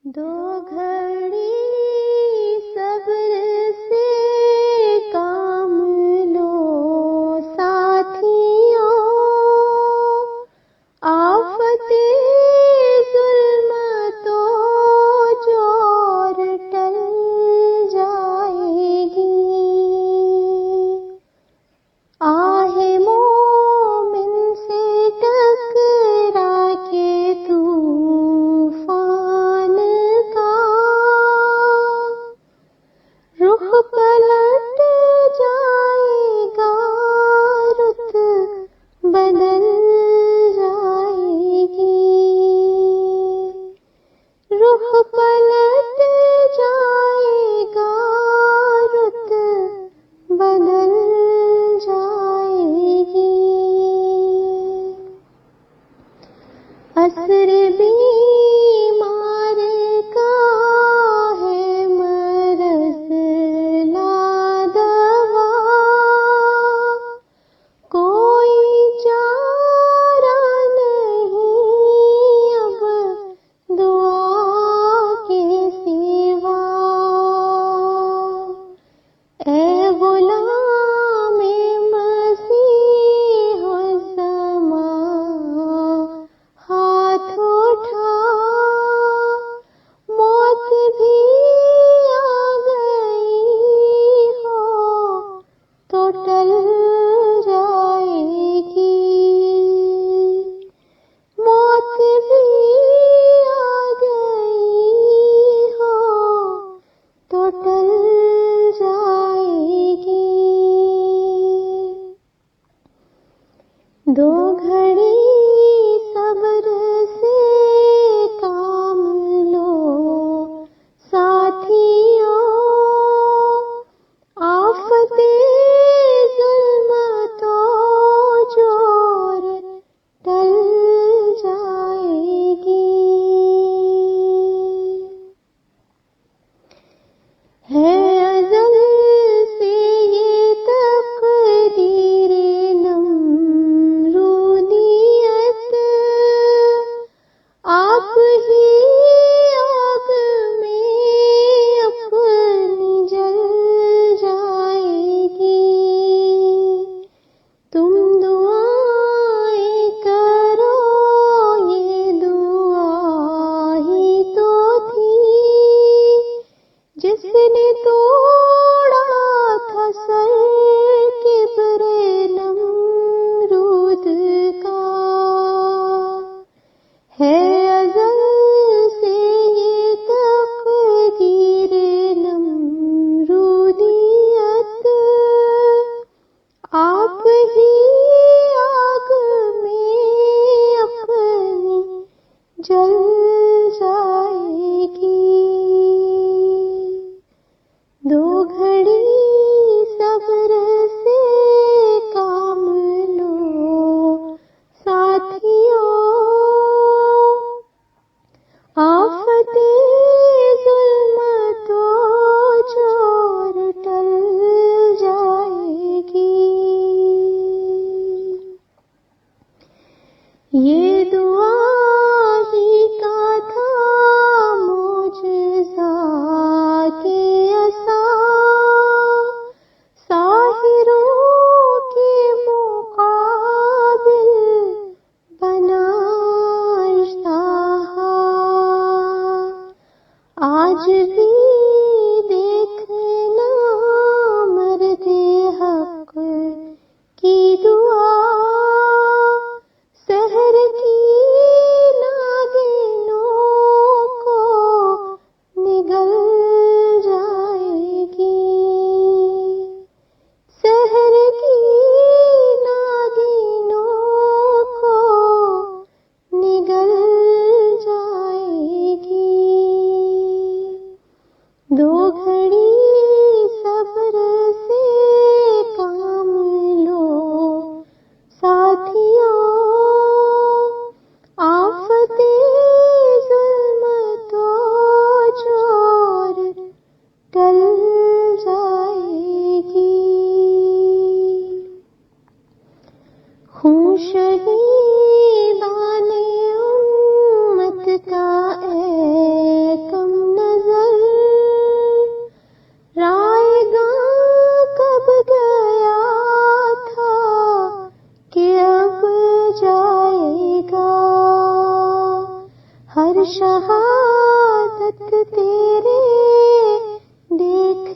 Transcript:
دو گھڑی صبر سے کام لو ساتھیوں، آفت ظلمتوں جور ٹل جائے گی، آہ مومن سے ٹکرا کے طوفان کا رخ پلٹ جائے گا، رت بدل جائے گی، رخ پلٹ جائے گا، رت بدل جائے گی۔ عصر بیمار کا ہے مرض لا دوا، کوئی چارہ نہیں اب دعا کے سوا، اے غلام مسیح الزمان ہاتھ اٹھا، موت بھی آ گئی ہو تو ٹل جائے گی، موت بھی آ گئی ہو تو ٹل جائے گی۔ دو گھڑی صبر سے کام لو ساتھیوں، آفت ظلمتوں جور ٹل جائے گی۔ ہے ازل سے یہ تقدیر نمرودیت، آپ ہی آگ میں اپنی جل جائے گی، تم دعائیں کرو، یہ دعا ہی تو تھی جس نے توڑا تھا سر کبر نمرود کا، ہے ازل سے یہ تقدیر نمرودیت، آپ ہی آگ میں اپنی جل جائے گی۔ دو گھڑی صبر سے کام لو ساتھیوں، آفت ظلمتوں جور ٹل جائے گی۔ یہ دعا ہی کا تھا معجزہ کے عصا، ساحروں کے مقابل بنا اژدہا، آج بھی دیکھنا مرد حق کی دعا، سحر کی ناگنوں کو نگل جائے گی، سحر کی ناگنوں کو نگل جائے گی۔ شہادت تیرے دیکھ